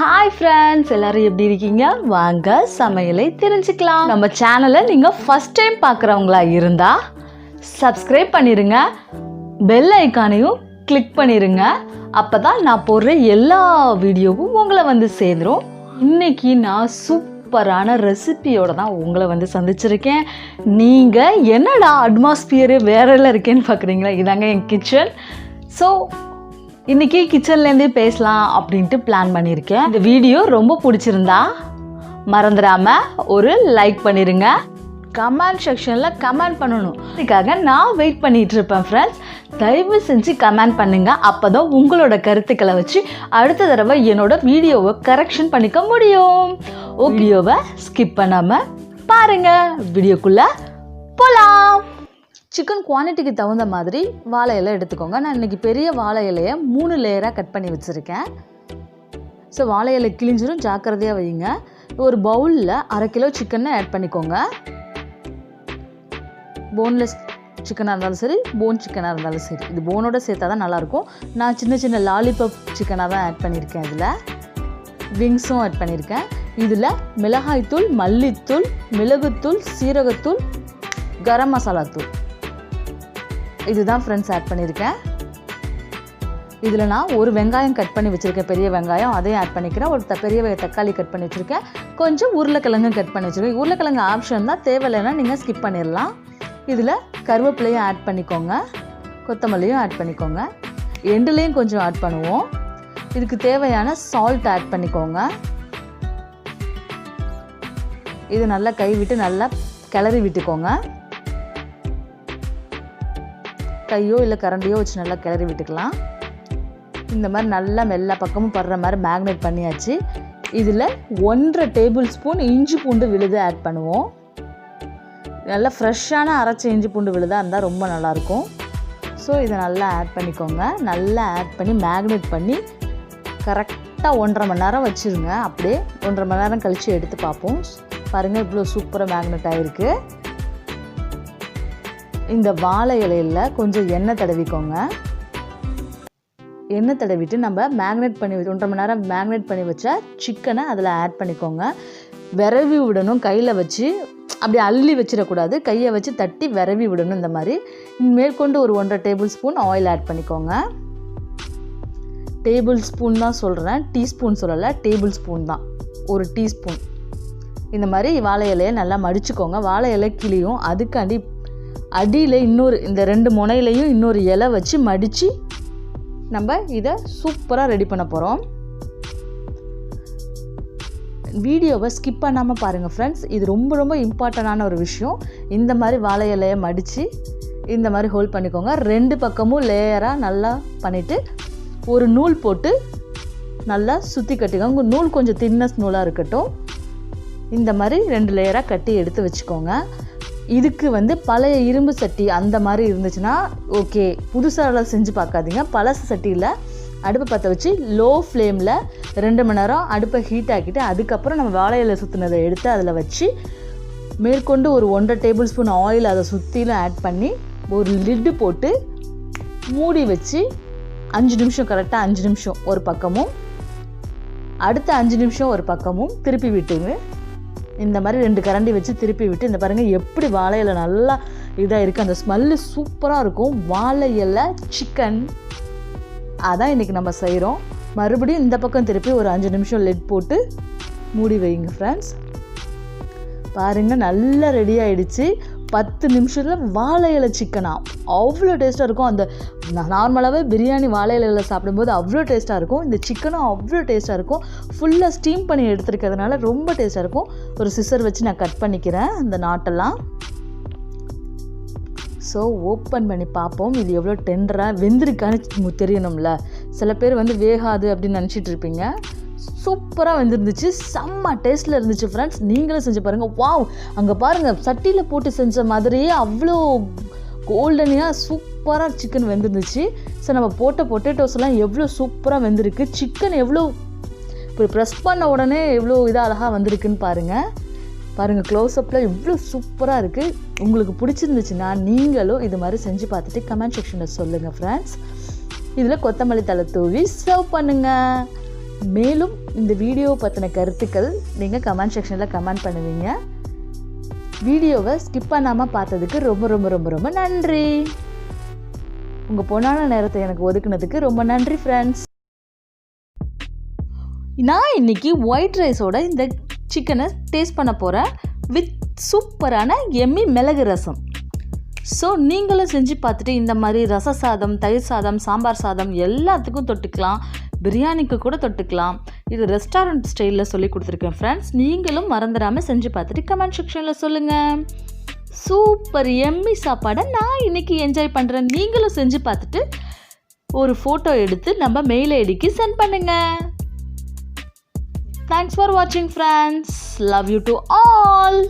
Hi friends, எல்லாரும் எப்படி இருக்கீங்க? வாங்க சமையலை தெரிஞ்சுக்கலாம். நம்ம சேனலை நீங்கள் ஃபஸ்ட் டைம் பார்க்குறவங்களா இருந்தால் சப்ஸ்கிரைப் பண்ணிடுங்க, பெல் ஐக்கானையும் கிளிக் பண்ணிடுங்க. அப்போ தான் நான் போடுற எல்லா வீடியோவும் உங்களை வந்து சேர்ந்துடும். இன்றைக்கி நான் சூப்பரான ரெசிபியோடு தான் உங்களை வந்து சந்திச்சிருக்கேன். நீங்கள் என்னடா அட்மாஸ்பியரு வேறெல்லாம் இருக்கேன்னு பார்க்குறீங்களா? இதாங்க என் கிச்சன். ஸோ இன்றைக்கி கிச்சன்லேருந்தே பேசலாம் அப்படின்ட்டு பிளான் பண்ணியிருக்கேன். இந்த வீடியோ ரொம்ப பிடிச்சிருந்தா மறந்துடாமல் ஒரு லைக் பண்ணிடுங்க. கமெண்ட் செக்ஷனில் கமெண்ட் பண்ணணும். அதுக்காக நான் வெயிட் பண்ணிகிட்ருப்பேன் ஃப்ரெண்ட்ஸ். தயவு செஞ்சு கமெண்ட் பண்ணுங்கள். அப்போ தான் உங்களோட கருத்துக்களை வச்சு அடுத்த தடவை என்னோடய வீடியோவை கரெக்ஷன் பண்ணிக்க முடியும். வீடியோவை ஸ்கிப் பண்ணாமல் பாருங்கள். வீடியோக்குள்ளே போகலாம். சிக்கன் குவான்டிட்டிக்கு தகுந்த மாதிரி வாழை இலை எடுத்துக்கோங்க. நான் இன்றைக்கி பெரிய வாழை இலையை 3 லேயராக கட் பண்ணி வச்சுருக்கேன். ஸோ வாழை இலை கிழிஞ்சிரும், ஜாக்கிரதையாக வைங்க. ஒரு பவுலில் 1/2 கிலோ சிக்கனை ஆட் பண்ணிக்கோங்க. போன்லெஸ் சிக்கனாக இருந்தாலும் சரி, போன் சிக்கனாக இருந்தாலும் சரி, இது போனோட சேர்த்தா தான் நல்லாயிருக்கும். நான் சின்ன சின்ன லாலிபப் சிக்கனாக தான் ஆட் பண்ணியிருக்கேன். இதில் விங்ஸும் ஆட் பண்ணியிருக்கேன். இதில் மிளகாய்த்தூள், மல்லித்தூள், மிளகுத்தூள், சீரகத்தூள், கரம் மசாலா தூள், இதுதான் ஃப்ரெண்ட்ஸ் ஆட் பண்ணியிருக்கேன். இதில் நான் ஒரு வெங்காயம் கட் பண்ணி வச்சுருக்கேன், பெரிய வெங்காயம், அதையும் ஆட் பண்ணிக்கிறேன். ஒரு பெரிய தக்காளி கட் பண்ணி வச்சுருக்கேன். கொஞ்சம் உருளைக்கிழங்கும் கட் பண்ணி வச்சுருக்கேன். உருளைக்கிழங்கு ஆப்ஷன் தான், தேவையில்லைன்னா நீங்கள் ஸ்கிப் பண்ணிடலாம். இதில் கருவேப்பிலையும் ஆட் பண்ணிக்கோங்க, கொத்தமல்லியும் ஆட் பண்ணிக்கோங்க. எண்டுலேயும் கொஞ்சம் ஆட் பண்ணுவோம். இதுக்கு தேவையான சால்ட் ஆட் பண்ணிக்கோங்க. இது நல்லா கை விட்டு நல்லா கிளறி விட்டுக்கோங்க. கையோ இல்லை கரண்டியோ வச்சு நல்லா கிளறி விட்டுக்கலாம். இந்த மாதிரி நல்லா எல்லா பக்கமும் படுற மாதிரி மேக்னேட் பண்ணியாச்சு. இதில் 1.5 டேபிள் ஸ்பூன் இஞ்சி பூண்டு விழுது ஆட் பண்ணுவோம். நல்லா ஃப்ரெஷ்ஷான அரைச்ச இஞ்சி பூண்டு விழுதாக இருந்தால் ரொம்ப நல்லாயிருக்கும். ஸோ இதை நல்லா ஆட் பண்ணிக்கோங்க. நல்லா ஆட் பண்ணி மேக்னேட் பண்ணி கரெக்டாக 1.5 மணி நேரம் வச்சுருங்க. அப்படியே 1.5 மணி நேரம் கழித்து எடுத்து பார்ப்போம். பாருங்கள், இவ்வளோ சூப்பராக மேக்னேட் ஆகிருக்கு. இந்த வாழை இலையில் கொஞ்சம் எண்ணெய் தடவிக்கோங்க. எண்ணெய் தடவிட்டு நம்ம மேக்னேட் பண்ணி 1.5 மணி நேரம் மேக்னேட் பண்ணி வச்சா சிக்கனை அதில் ஆட் பண்ணிக்கோங்க. விரவி விடணும். கையில் வச்சு அப்படி அள்ளி வச்சிடக்கூடாது, கையை வச்சு தட்டி விரவி விடணும். இந்த மாதிரி மேற்கொண்டு ஒரு 1.5 டேபிள் ஸ்பூன் ஆயில் ஆட் பண்ணிக்கோங்க. டேபிள் ஸ்பூன் தான் சொல்கிறேன், டீஸ்பூன் சொல்லலை, டேபிள் ஸ்பூன் தான், ஒரு டீஸ்பூன். இந்த மாதிரி வாழை இலையை நல்லா மடிச்சுக்கோங்க. வாழை இலை கிளியும், அதுக்காண்டி அடியில் இந்த 2 முனையிலையும் இன்னொரு இலை வச்சு மடித்து நம்ம இதை சூப்பராக ரெடி பண்ண போகிறோம். வீடியோவை ஸ்கிப் பண்ணாமல் பாருங்கள் ஃப்ரெண்ட்ஸ். இது ரொம்ப ரொம்ப இம்பார்ட்டண்டான ஒரு விஷயம். இந்த மாதிரி வாழை இலையை மடித்து இந்த மாதிரி ஹோல்ட் பண்ணிக்கோங்க. 2 பக்கமும் லேயராக நல்லா பண்ணிவிட்டு ஒரு நூல் போட்டு நல்லா சுற்றி கட்டிக்கோங்க. உங்கள் நூல் கொஞ்சம் தின்னஸ் நூலாக இருக்கட்டும். இந்த மாதிரி 2 லேயராக கட்டி எடுத்து வச்சுக்கோங்க. இதுக்கு பழைய இரும்பு சட்டி அந்த மாதிரி இருந்துச்சுன்னா ஓகே, புதுசாக செஞ்சு பார்க்காதீங்க. பழசு சட்டியில் அடுப்பை பற்ற வச்சு லோ ஃப்ளேமில் 2 மணி நேரம் அடுப்பை ஹீட் ஆக்கிட்டு அதுக்கப்புறம் நம்ம வாழை இலை சுற்றினதை எடுத்து அதில் வச்சு மேற்கொண்டு ஒரு 1.5 டேபிள் ஸ்பூன் ஆயில் அதை சுற்றிலும் ஆட் பண்ணி ஒரு லிட்டு போட்டு மூடி வச்சு 5 நிமிஷம், கரெக்டாக 5 நிமிஷம் ஒரு பக்கமும், அடுத்த 5 நிமிஷம் ஒரு பக்கமும் திருப்பி விட்டுங்க. இந்த மாதிரி 2 கரண்டி வச்சு திருப்பி விட்டு இந்த பாருங்கள் எப்படி வாழை இலை நல்லா இதாக இருக்குது. அந்த ஸ்மெல்லு சூப்பராக இருக்கும். வாழை இலை சிக்கன் அதான் இன்றைக்கி நம்ம செய்கிறோம். மறுபடியும் இந்த பக்கம் திருப்பி ஒரு 5 நிமிஷம் லிட் போட்டு மூடி வைங்க ஃப்ரெண்ட்ஸ். பாருங்கள், நல்லா ரெடி ஆகிடுச்சு. 10 நிமிஷத்தில் வாழை இலை சிக்கனா அவ்வளோ டேஸ்ட்டாக இருக்கும். அந்த நார்மலாகவே பிரியாணி வாழை இலையில் சாப்பிடும்போது அவ்வளோ டேஸ்ட்டாக இருக்கும். இந்த சிக்கனும் அவ்வளோ டேஸ்ட்டாக இருக்கும். ஃபுல்லாக ஸ்டீம் பண்ணி எடுத்துருக்கிறதுனால ரொம்ப டேஸ்ட்டாக இருக்கும். ஒரு சிசர் வச்சு நான் கட் பண்ணிக்கிறேன் அந்த நாட்டெல்லாம். ஸோ ஓப்பன் பண்ணி பார்ப்போம் இது எவ்வளோ டெண்டராக வெந்திருக்கான்னு தெரியணும்ல. சில பேர் வேகாது அப்படின்னு நினச்சிட்டு இருப்பீங்க. சூப்பராக வந்துருந்துச்சு, செம்ம டேஸ்ட்டில் இருந்துச்சு ஃப்ரெண்ட்ஸ். நீங்களும் செஞ்சு பாருங்கள். வாவ், அங்கே பாருங்கள், சட்டியில் போட்டு செஞ்ச மாதிரியே அவ்வளோ கோல்டனியாக சூப்பராக சிக்கன் வெந்துருந்துச்சு. ஸோ நம்ம போட்ட பொட்டேட்டோஸ் எல்லாம் எவ்வளோ சூப்பராக வெந்திருக்கு. சிக்கன் எவ்வளோ இப்போ ப்ரெஸ் பண்ண உடனே எவ்வளோ இதாக அழகாக வந்திருக்குன்னு பாருங்கள் க்ளோஸ்அப்பில் எவ்வளோ சூப்பராக இருக்குது. உங்களுக்கு பிடிச்சிருந்துச்சுன்னா நீங்களும் இது மாதிரி செஞ்சு பார்த்துட்டு கமெண்ட் செக்ஷனில் சொல்லுங்கள் ஃப்ரெண்ட்ஸ். இதில் கொத்தமல்லி தழை தூவி சர்வ் பண்ணுங்கள். மேலும் இந்த வீடியோ பற்றின கருத்துக்கள் நீங்கள் கமெண்ட் செக்ஷனில் கமெண்ட் பண்ணுவீங்க. வீடியோவை ஸ்கிப் பண்ணாமல் பார்த்ததுக்கு ரொம்ப ரொம்ப ரொம்ப ரொம்ப நன்றி. உங்கள் பொன்னான நேரத்தை எனக்கு ஒதுக்குனதுக்கு ரொம்ப நன்றி ஃப்ரெண்ட்ஸ். நான் இன்றைக்கி ஒயிட் ரைஸோட இந்த சிக்கனை டேஸ்ட் பண்ண போகிறேன் வித் சூப்பரான எம்மி மிளகு ரசம். ஸோ நீங்களும் செஞ்சு பார்த்துட்டு இந்த மாதிரி ரச சாதம், தயிர் சாதம், சாம்பார் சாதம் எல்லாத்துக்கும் தொட்டுக்கலாம். பிரியாணிக்கு கூட தொட்டுக்கலாம். இது ரெஸ்டாரண்ட் ஸ்டைலில் சொல்லி கொடுத்துருக்கேன் ஃப்ரெண்ட்ஸ். நீங்களும் மறந்துடாமல் செஞ்சு பார்த்துட்டு கமெண்ட் செக்ஷனில் சொல்லுங்கள். சூப்பர் எம்மி சாப்பாடை நான் இன்றைக்கி என்ஜாய் பண்ணுறேன். நீங்களும் செஞ்சு பார்த்துட்டு ஒரு ஃபோட்டோ எடுத்து நம்ம மெயில் ஐடிக்கு சென்ட் பண்ணுங்கள். தேங்க்ஸ் ஃபார் வாட்சிங் friends. Love you to all.